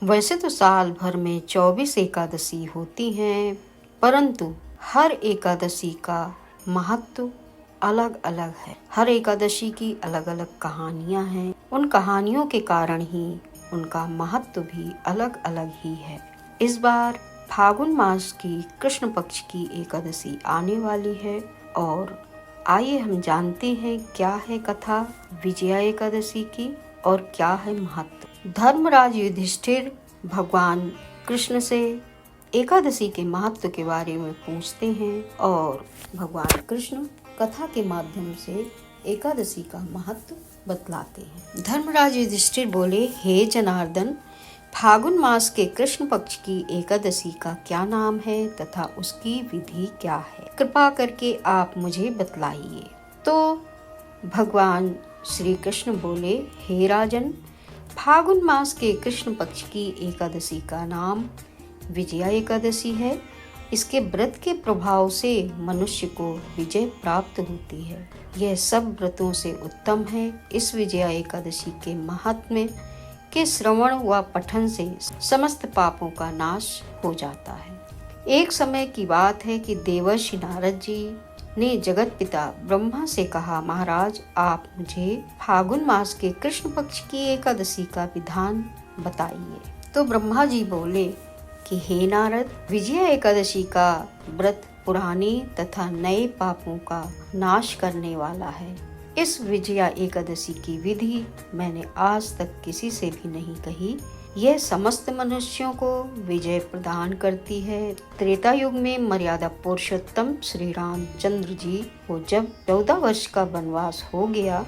वैसे तो साल भर में 24 एकादशी होती हैं, परंतु हर एकादशी का महत्व अलग अलग है। हर एकादशी की अलग अलग कहानियां हैं। उन कहानियों के कारण ही उनका महत्व भी अलग अलग ही है। इस बार फागुन मास की कृष्ण पक्ष की एकादशी आने वाली है और आइए हम जानते हैं क्या है कथा विजया एकादशी की और क्या है महत्व। धर्मराज युधिष्ठिर भगवान कृष्ण से एकादशी के महत्व के बारे में पूछते हैं और भगवान कृष्ण कथा के माध्यम से एकादशी का महत्व बतलाते हैं। धर्मराज युधिष्ठिर बोले, हे जनार्दन, फागुन मास के कृष्ण पक्ष की एकादशी का क्या नाम है तथा उसकी विधि क्या है? कृपा करके आप मुझे बतलाइए। तो भगवान श्री कृष्ण बोले, हे राजन, फागुन मास के कृष्ण पक्ष की एकादशी का नाम विजया एकादशी है। इसके व्रत के प्रभाव से मनुष्य को विजय प्राप्त होती है। यह सब व्रतों से उत्तम है। इस विजया एकादशी के महात्म्य के श्रवण व पठन से समस्त पापों का नाश हो जाता है। एक समय की बात है कि देवर्षि नारद जी ने जगत पिता ब्रह्मा से कहा, महाराज, आप मुझे फागुन मास के कृष्ण पक्ष की एकादशी का विधान बताइए। तो ब्रह्मा जी बोले कि हे नारद, विजया एकादशी का व्रत पुराने तथा नए पापों का नाश करने वाला है। इस विजया एकादशी की विधि मैंने आज तक किसी से भी नहीं कही। यह समस्त मनुष्यों को विजय प्रदान करती है। त्रेता युग में मर्यादा पुरुषोत्तम श्री रामचंद्र जी को जब 14 वर्ष का वनवास हो गया,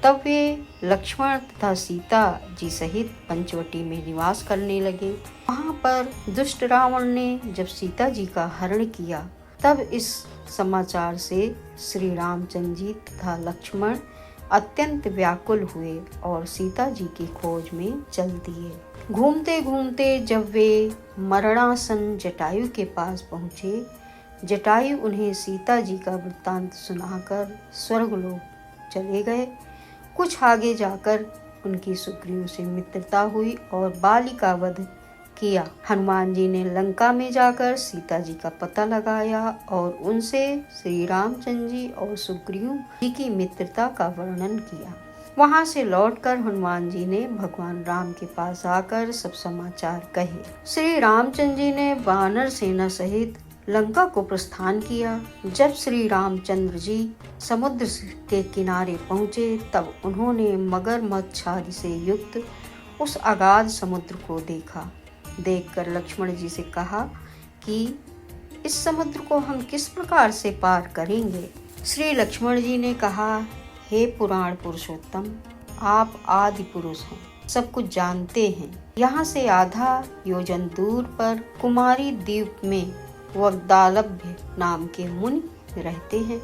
तब वे लक्ष्मण तथा सीता जी सहित पंचवटी में निवास करने लगे। वहाँ पर दुष्ट रावण ने जब सीता जी का हरण किया, तब इस समाचार से श्री रामचंद्र जी तथा लक्ष्मण अत्यंत व्याकुल हुए और सीता जी की खोज में चल दिए। घूमते घूमते जब वे मरणासन जटायु के पास पहुँचे, जटायु उन्हें सीता जी का वृत्तांत सुनाकर स्वर्गलोक चले गए। कुछ आगे जाकर उनकी सुग्रीव से मित्रता हुई और बाली का वध किया। हनुमान जी ने लंका में जाकर सीता जी का पता लगाया और उनसे श्री रामचंद्र जी और सुग्रीव जी की मित्रता का वर्णन किया। वहां से लौटकर हनुमान जी ने भगवान राम के पास आकर सब समाचार कहे। श्री रामचंद्र जी ने वानर सेना सहित लंका को प्रस्थान किया। जब श्री रामचंद्र जी समुद्र के किनारे पहुँचे, तब उन्होंने मगरमच्छादि से युक्त उस अगाध समुद्र को देखा। देखकर लक्ष्मण जी से कहा कि इस समुद्र को हम किस प्रकार से पार करेंगे? श्री लक्ष्मण जी ने कहा, हे पुराण पुरुषोत्तम, आप आदि पुरुष हैं, सब कुछ जानते हैं। यहाँ से आधा योजन दूर पर कुमारी द्वीप में वग्दालभ्य नाम के मुनि रहते हैं।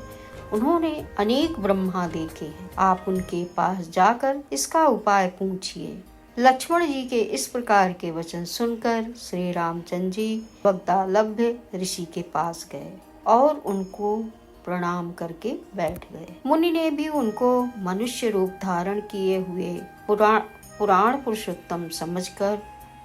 उन्होंने अनेक ब्रह्मा देखे हैं। आप उनके पास जाकर इसका उपाय पूछिए। लक्ष्मण जी के इस प्रकार के वचन सुनकर श्री रामचंद्र जी वग्दालभ्य ऋषि के पास गए और उनको प्रणाम करके बैठ गए। मुनि ने भी उनको मनुष्य रूप धारण किए हुए पुराण पुरुषोत्तम समझकर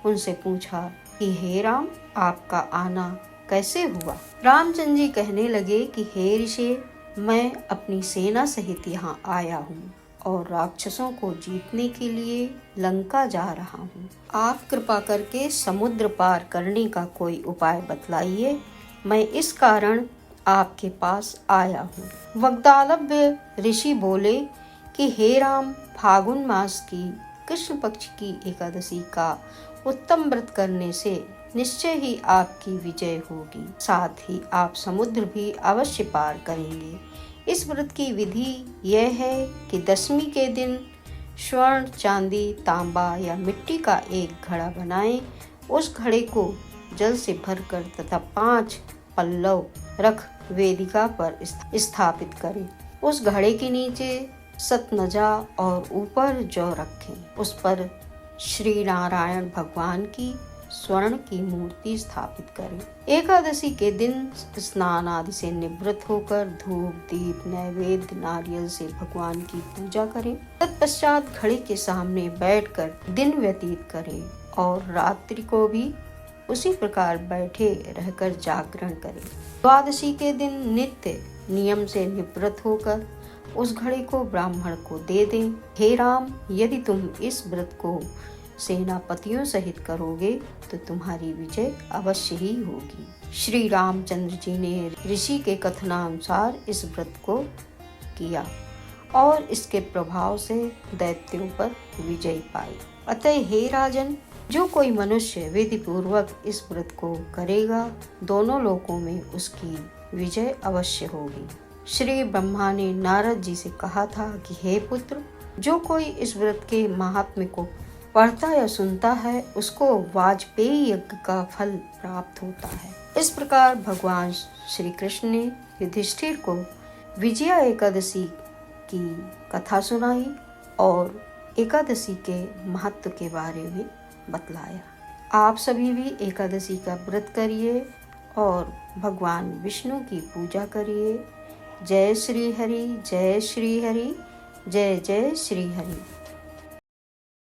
उनसे पूछा कि हे राम, आपका आना कैसे हुआ? रामचंद्र जी कहने लगे कि हे ऋषि, मैं अपनी सेना सहित यहाँ आया हूँ और राक्षसों को जीतने के लिए लंका जा रहा हूँ। आप कृपा करके समुद्र पार करने का कोई उपाय बतलाइए। मैं इस कारण आपके पास आया हूँ। वग्दालभ्य ऋषि बोले कि हे राम, फागुन मास की कृष्ण पक्ष की एकादशी का उत्तम व्रत करने से निश्चय ही आपकी विजय होगी। साथ ही आप समुद्र भी अवश्य पार करेंगे। इस व्रत की विधि यह है कि दशमी के दिन स्वर्ण, चांदी, तांबा या मिट्टी का एक घड़ा बनाएं। उस घड़े को जल से भरकर तथा 5 पल्लव रख वेदिका पर स्थापित करें। उस घड़े के नीचे सतनजा और ऊपर जौ रखें। उस पर श्री नारायण भगवान की स्वर्ण की मूर्ति स्थापित करें। एकादशी के दिन स्नान आदि से निवृत्त होकर धूप, दीप, नैवेद्य, नारियल से भगवान की पूजा करें। तत्पश्चात घड़े के सामने बैठकर दिन व्यतीत करें और रात्रि को भी उसी प्रकार बैठे रहकर जागरण करें। द्वादशी के दिन नित्य नियम से निवृत्त होकर उस घड़े को ब्राह्मण को दे दें। हे राम, यदि तुम इस व्रत को सेनापतियों सहित करोगे तो तुम्हारी विजय अवश्य ही होगी। श्री रामचंद्र जी ने ऋषि के कथनानुसार इस व्रत को किया और इसके प्रभाव से दैत्यों पर विजय पाई। अतः हे राजन, जो कोई मनुष्य विधि पूर्वक इस व्रत को करेगा, दोनों लोकों में उसकी विजय अवश्य होगी। श्री ब्रह्मा ने नारद जी से कहा था कि हे पुत्र, जो कोई इस व्रत के महात्म्य को पढ़ता या सुनता है, उसको वाजपेयी यज्ञ का फल प्राप्त होता है। इस प्रकार भगवान श्री कृष्ण ने युधिष्ठिर को विजया एकादशी की कथा सुनाई और एकादशी के महत्व के बारे में बतलाया। आप सभी भी एकादशी का व्रत करिए और भगवान विष्णु की पूजा करिए। जय श्री हरि, जय श्री हरि, जय जय श्री हरि।